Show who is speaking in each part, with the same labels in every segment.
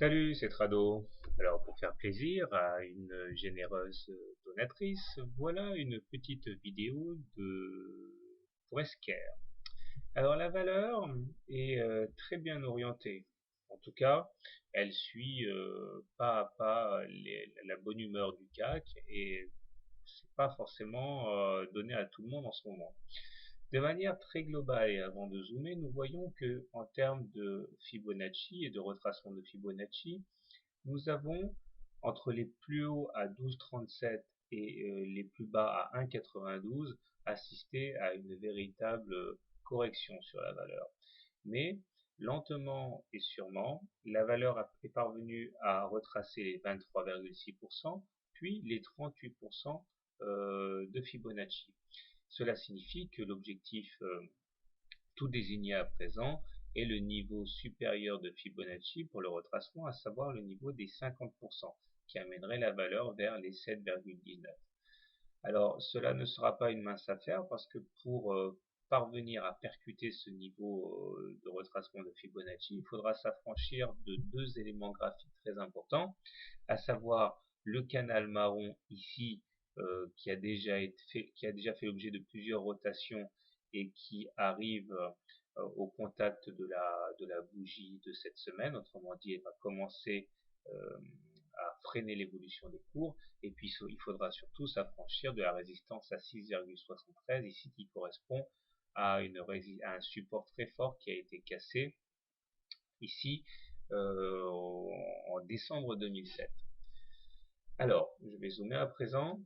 Speaker 1: Salut, c'est Trado. Alors, pour faire plaisir à une généreuse donatrice, voilà une petite vidéo pour Esquerre. Alors, la valeur est très bien orientée. En tout cas, elle suit pas à pas la bonne humeur du CAC et c'est pas forcément donné à tout le monde en ce moment. De manière très globale et avant de zoomer, nous voyons que en termes de Fibonacci et de retracement de Fibonacci, nous avons entre les plus hauts à 12,37 et les plus bas à 1,92 assisté à une véritable correction sur la valeur. Mais lentement et sûrement, la valeur est parvenue à retracer les 23,6%, puis les 38% de Fibonacci. Cela signifie que l'objectif tout désigné à présent est le niveau supérieur de Fibonacci pour le retracement, à savoir le niveau des 50%, qui amènerait la valeur vers les 7,19. Alors, cela ne sera pas une mince affaire parce que pour parvenir à percuter ce niveau de retracement de Fibonacci, il faudra s'affranchir de deux éléments graphiques très importants, à savoir le canal marron ici qui a déjà fait l'objet de plusieurs rotations et qui arrive au contact de la bougie de cette semaine. Autrement dit, elle va commencer euh, à freiner l'évolution des cours. Et puis, il faudra surtout s'affranchir de la résistance à 6,73 ici qui correspond à un support très fort qui a été cassé ici en décembre 2007. Alors, je vais zoomer à présent.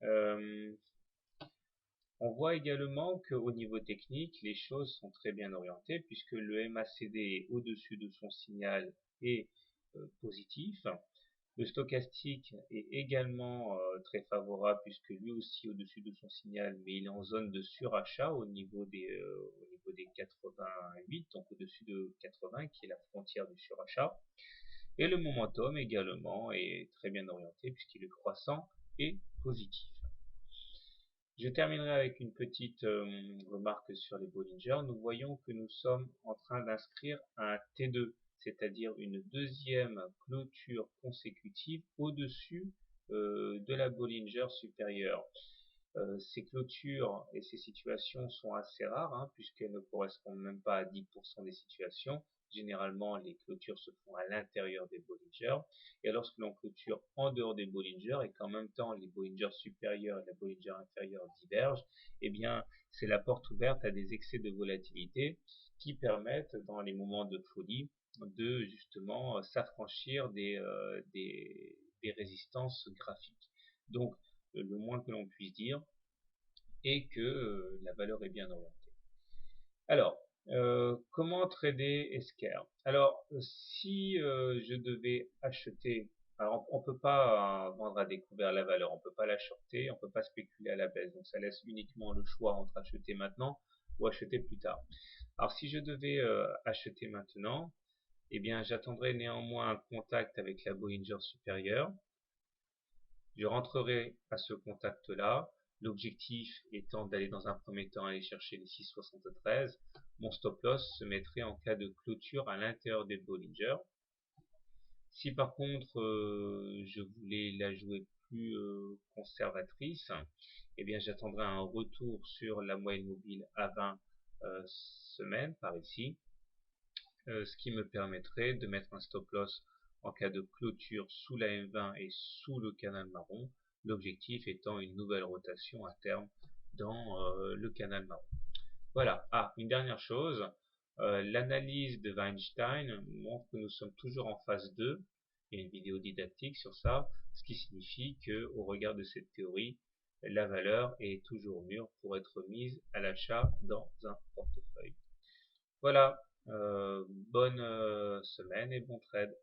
Speaker 1: Euh, on voit également qu'au niveau technique, les choses sont très bien orientées puisque le MACD est au-dessus de son signal et positif. Le stochastique est également très favorable puisque lui aussi au-dessus de son signal, mais il est en zone de surachat au niveau des 88, donc au-dessus de 80 qui est la frontière du surachat. Et le momentum également est très bien orienté puisqu'il est croissant et positif. Je terminerai avec une petite remarque sur les Bollinger. Nous voyons que nous sommes en train d'inscrire un T2, c'est-à-dire une deuxième clôture consécutive au-dessus de la Bollinger supérieure. Ces clôtures et ces situations sont assez rares, hein, puisqu'elles ne correspondent même pas à 10% des situations. Généralement, les clôtures se font à l'intérieur des Bollinger. Et lorsque l'on clôture en dehors des Bollinger et qu'en même temps les Bollinger supérieurs et la Bollinger inférieure divergent, eh bien, c'est la porte ouverte à des excès de volatilité qui permettent, dans les moments de folie, de justement s'affranchir des résistances graphiques. Donc, le moins que l'on puisse dire est que la valeur est bien orientée. Alors, comment trader Esquerre? Alors, si je devais acheter, alors on ne peut pas vendre à découvert la valeur, on ne peut pas la shorter, on ne peut pas spéculer à la baisse, donc ça laisse uniquement le choix entre acheter maintenant ou acheter plus tard. Alors, si je devais acheter maintenant, eh bien, j'attendrai néanmoins un contact avec la Bollinger supérieure. Je rentrerai à ce contact-là, l'objectif étant d'aller dans un premier temps aller chercher les 6,73. Mon stop loss se mettrait en cas de clôture à l'intérieur des Bollinger. Si par contre je voulais la jouer plus conservatrice, eh bien j'attendrai un retour sur la moyenne mobile à 20 semaines par ici, ce qui me permettrait de mettre un stop loss en cas de clôture sous la M20 et sous le canal marron, l'objectif étant une nouvelle rotation à terme dans le canal marron. Voilà. Ah, une dernière chose, l'analyse de Weinstein montre que nous sommes toujours en phase 2, il y a une vidéo didactique sur ça, ce qui signifie que, au regard de cette théorie, la valeur est toujours mûre pour être mise à l'achat dans un portefeuille. Voilà, bonne semaine et bon trade.